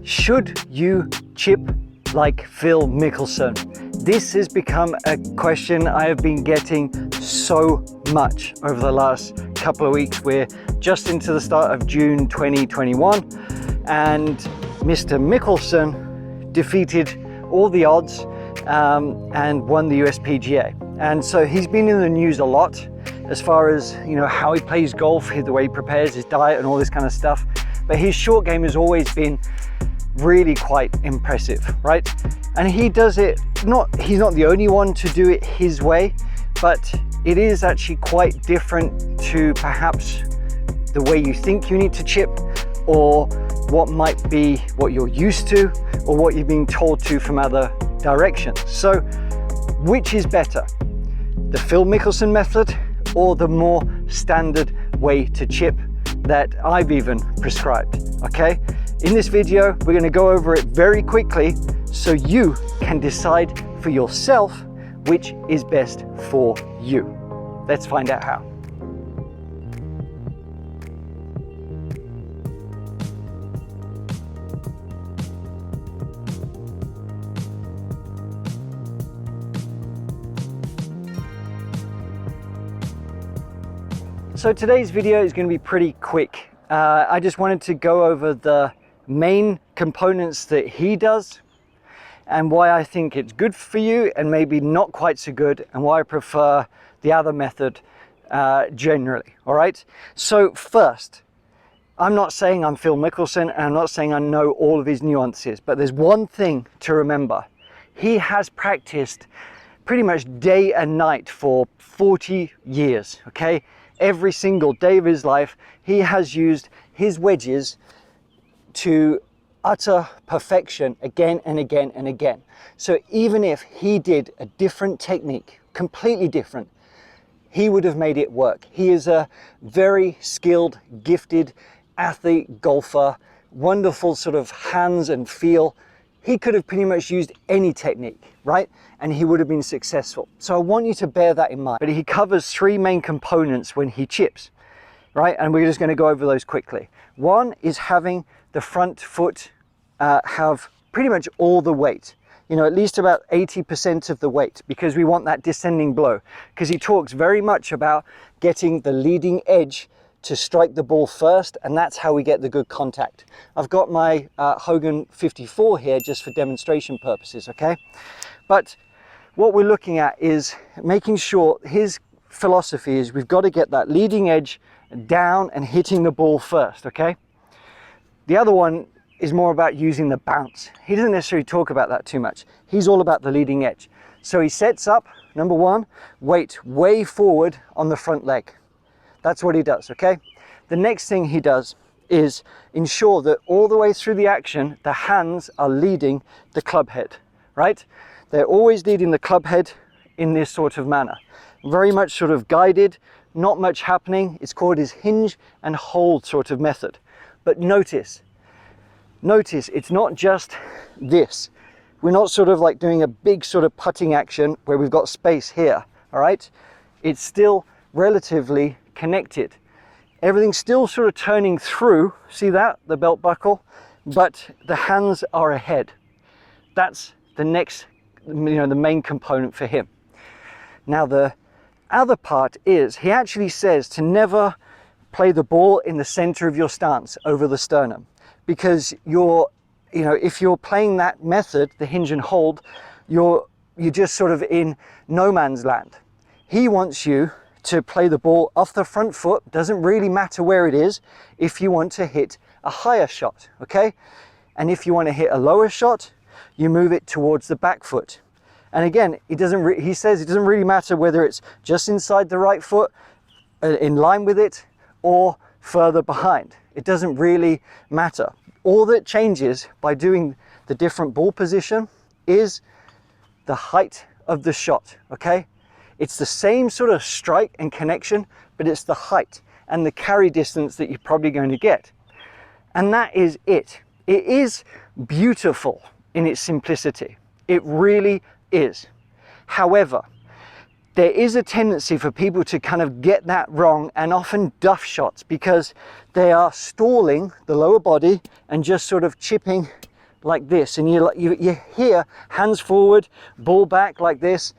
Should you chip like Phil Mickelson? This has become a question I have been getting so much over the last couple of weeks. We're just into the start of June 2021 and Mr. Mickelson defeated all the odds and won the USPGA. And so he's been in the news a lot as far as, you know, how he plays golf, the way he prepares, his diet and all this kind of stuff. But his short game has always been really quite impressive, right? And he does it, he's not the only one to do it his way, but it is actually quite different to perhaps the way you think you need to chip, or what might be what you're used to, or what you're being told to from other directions. So which is better, the Phil Mickelson method or the more standard way to chip that I've even prescribed? Okay, in this video we're going to go over it very quickly so you can decide for yourself which is best for you. Let's find out how. So today's video is going to be pretty quick. I just wanted to go over the main components that he does and why I think it's good for you and maybe not quite so good, and why I prefer the other method generally. All right, so first, I'm not saying I'm Phil Mickelson and I'm not saying I know all of his nuances, but there's one thing to remember. He has practiced pretty much day and night for 40 years, okay? Every single day of his life, he has used his wedges to utter perfection again and again and again. So even if he did a different technique, completely different, he would have made it work. He is a very skilled, gifted athlete, golfer, wonderful sort of hands and feel. He could have pretty much used any technique, right? And he would have been successful. So I want you to bear that in mind. But he covers three main components when he chips, right? And we're just going to go over those quickly. One is having the front foot have pretty much all the weight, you know, at least about 80% of the weight, because we want that descending blow. Because he talks very much about getting the leading edge to strike the ball first, and that's how we get the good contact. I've got my Hogan 54 here just for demonstration purposes, okay? But what we're looking at is making sure, his philosophy is we've got to get that leading edge down and hitting the ball first, okay? The other one is more about using the bounce. He doesn't necessarily talk about that too much. He's all about the leading edge. So he sets up, number one, weight way forward on the front leg. That's what he does, okay? The next thing he does is ensure that all the way through the action, the hands are leading the club head, right? They're always leading the club head in this sort of manner. Very much sort of guided, not much happening. It's called his hinge and hold sort of method. But notice, it's not just this. We're not sort of like doing a big sort of putting action where we've got space here, all right? It's still relatively connected. Everything's still sort of turning through, see that, the belt buckle, but the hands are ahead. That's the next, you know, the main component for him. Now the other part is, he actually says to never play the ball in the center of your stance over the sternum, because you're, you know, if you're playing that method, the hinge and hold, you're just sort of in no man's land. He wants you to play the ball off the front foot. Doesn't really matter where it is if you want to hit a higher shot, okay? And if you want to hit a lower shot, you move it towards the back foot. And again, he says it doesn't really matter whether it's just inside the right foot, in line with it, or further behind. It doesn't really matter. All that changes by doing the different ball position is the height of the shot, okay? It's the same sort of strike and connection, but it's the height and the carry distance that you're probably going to get. And that is it. It is beautiful in its simplicity. It really is. However, there is a tendency for people to kind of get that wrong and often duff shots because they are stalling the lower body and just sort of chipping like this, and you hear hands forward, ball back like this,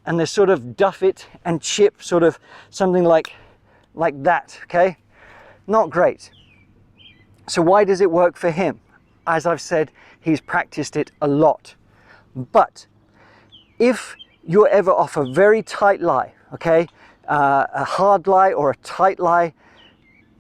and they sort of duff it and chip, sort of something like that, okay? Not great. So why does it work for him? As I've said, he's practiced it a lot. But if you're ever off a very tight lie, okay, a hard lie or a tight lie,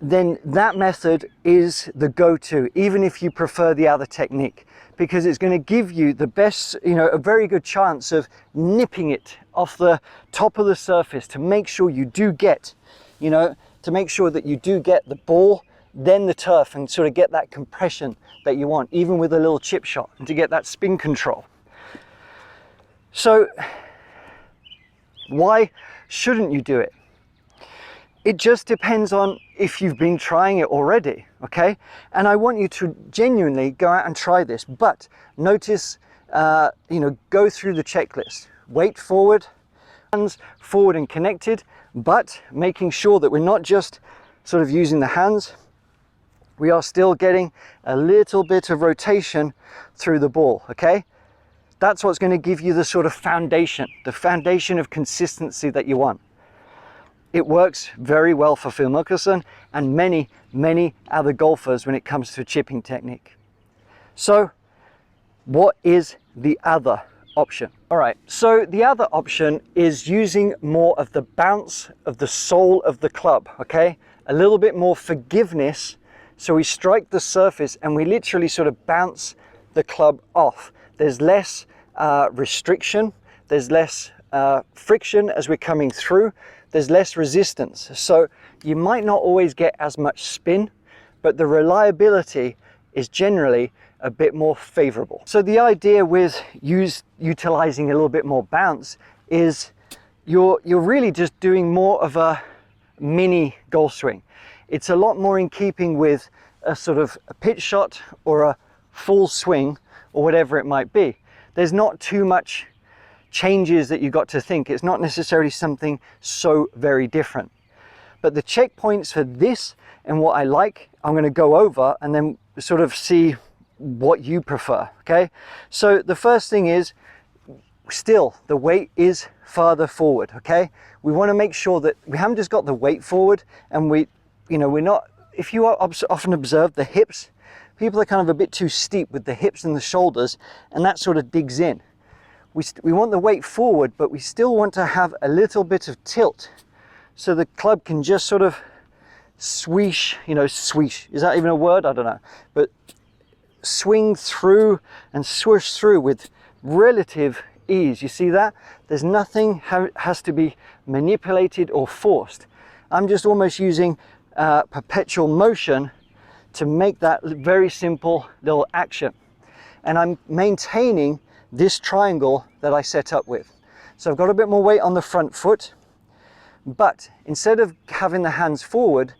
then that method is the go-to, even if you prefer the other technique, because it's going to give you the best, a very good chance of nipping it off the top of the surface to make sure you do get, to make sure that you do get the ball, then the turf, and sort of get that compression that you want, even with a little chip shot, and to get that spin control. So why shouldn't you do it? It just depends on if you've been trying it already, okay? And I want you to genuinely go out and try this, but notice, go through the checklist. Weight forward, hands forward and connected, but making sure that we're not just sort of using the hands, we are still getting a little bit of rotation through the ball, okay? That's what's going to give you the sort of foundation, the foundation of consistency that you want. It works very well for Phil Mickelson and many, many other golfers when it comes to chipping technique. So what is the other option? All right, so the other option is using more of the bounce of the sole of the club, okay? A little bit more forgiveness. So we strike the surface and we literally sort of bounce the club off. There's less restriction, there's less friction as we're coming through, there's less resistance. So you might not always get as much spin, but the reliability is generally a bit more favorable. So the idea with utilizing a little bit more bounce is you're really just doing more of a mini golf swing. It's a lot more in keeping with a sort of a pitch shot or a full swing or whatever it might be. There's not too much changes that you got to think. It's not necessarily something so very different. But the checkpoints for this and what I like, I'm going to go over and then sort of see what you prefer, okay? So the first thing is, still the weight is farther forward, okay? We want to make sure that we haven't just got the weight forward and we're not, if you often observe the hips, people are kind of a bit too steep with the hips and the shoulders, and that sort of digs in. We want the weight forward, but we still want to have a little bit of tilt so the club can just sort of swish, swish, is that even a word? I don't know, but swing through and swoosh through with relative ease. You see that? There's nothing has to be manipulated or forced. I'm just almost using perpetual motion to make that very simple little action. And I'm maintaining this triangle that I set up with. So I've got a bit more weight on the front foot, but instead of having the hands forward,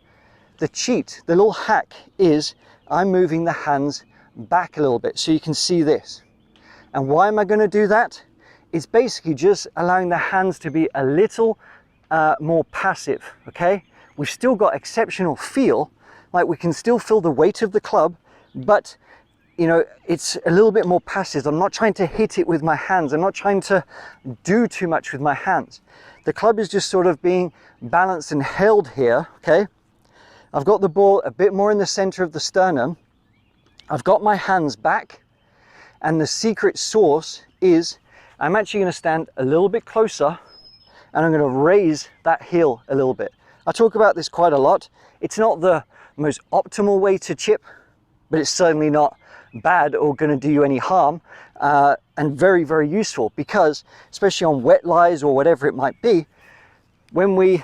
the cheat, the little hack is I'm moving the hands back a little bit so you can see this. And why am I going to do that? It's basically just allowing the hands to be a little more passive, okay? We've still got exceptional feel, like we can still feel the weight of the club, but it's a little bit more passive. I'm not trying to hit it with my hands. I'm not trying to do too much with my hands. The club is just sort of being balanced and held here, okay? I've got the ball a bit more in the center of the sternum. I've got my hands back, and the secret sauce is I'm actually going to stand a little bit closer and I'm going to raise that heel a little bit. I talk about this quite a lot. It's not the most optimal way to chip, but it's certainly not bad or going to do you any harm, and very, very useful, because especially on wet lies or whatever it might be, when we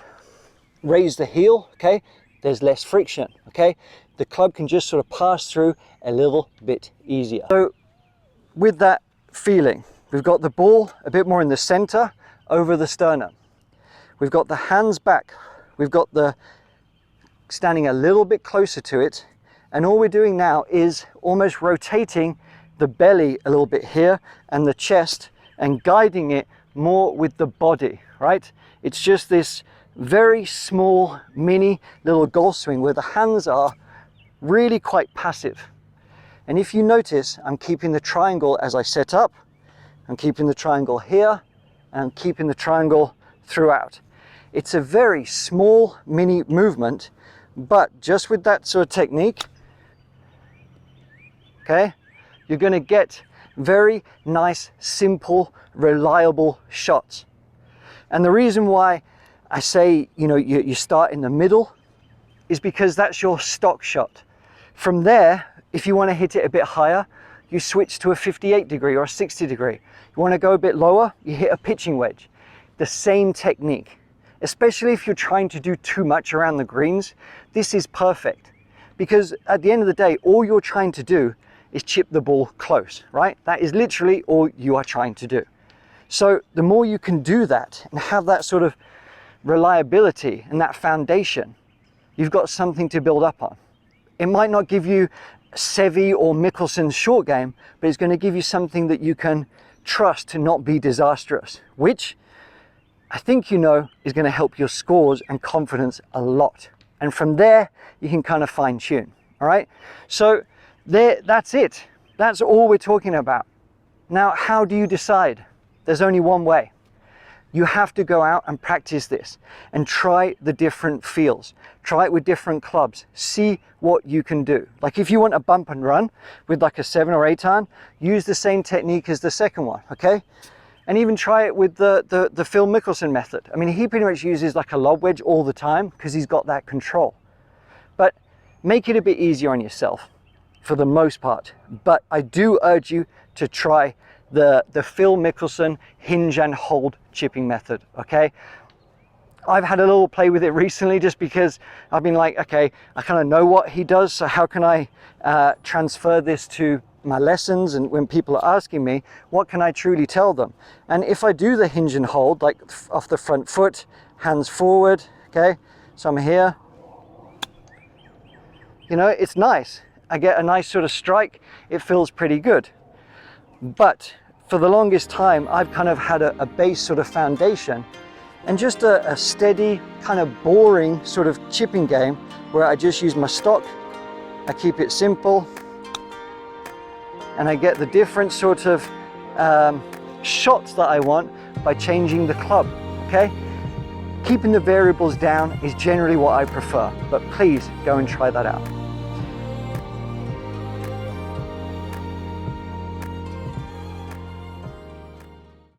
raise the heel, okay, there's less friction, okay? The club can just sort of pass through a little bit easier. So with that feeling, we've got the ball a bit more in the center over the sternum. We've got the hands back. We've got the standing a little bit closer to it. And all we're doing now is almost rotating the belly a little bit here and the chest and guiding it more with the body, right? It's just this very small mini little golf swing where the hands are really quite passive. And if you notice, I'm keeping the triangle as I set up, I'm keeping the triangle here, and I'm keeping the triangle throughout. It's a very small mini movement, but just with that sort of technique, okay, you're going to get very nice, simple, reliable shots. And the reason why I say, you know, you start in the middle is because that's your stock shot. From there, if you want to hit it a bit higher, you switch to a 58 degree or a 60 degree. You want to go a bit lower, you hit a pitching wedge. The same technique. Especially if you're trying to do too much around the greens, this is perfect. Because at the end of the day, all you're trying to do is chip the ball close, right? That is literally all you are trying to do. So the more you can do that and have that sort of reliability and that foundation, you've got something to build up on. It might not give you Seve or Mickelson's short game, but it's going to give you something that you can trust to not be disastrous, which I think you know is going to help your scores and confidence a lot. And from there, you can kind of fine tune. All right. So that's it. That's all we're talking about. Now, how do you decide? There's only one way. You have to go out and practice this and try the different feels. Try it with different clubs. See what you can do. Like if you want a bump and run with like a 7 or 8 iron, use the same technique as the second one, okay? And even try it with the Phil Mickelson method. I mean, he pretty much uses like a lob wedge all the time because he's got that control. But make it a bit easier on yourself for the most part. But I do urge you to try the Phil Mickelson hinge and hold chipping method, okay? I've had a little play with it recently just because I've been like, okay, I kind of know what he does, so how can I transfer this to my lessons? And when people are asking me, what can I truly tell them? And if I do the hinge and hold, like off the front foot, hands forward, okay? So I'm here, you know, it's nice. I get a nice sort of strike, it feels pretty good. But for the longest time, I've kind of had a base sort of foundation and just a steady, kind of boring sort of chipping game where I just use my stock, I keep it simple, and I get the different sort of shots that I want by changing the club, okay? Keeping the variables down is generally what I prefer, but please go and try that out.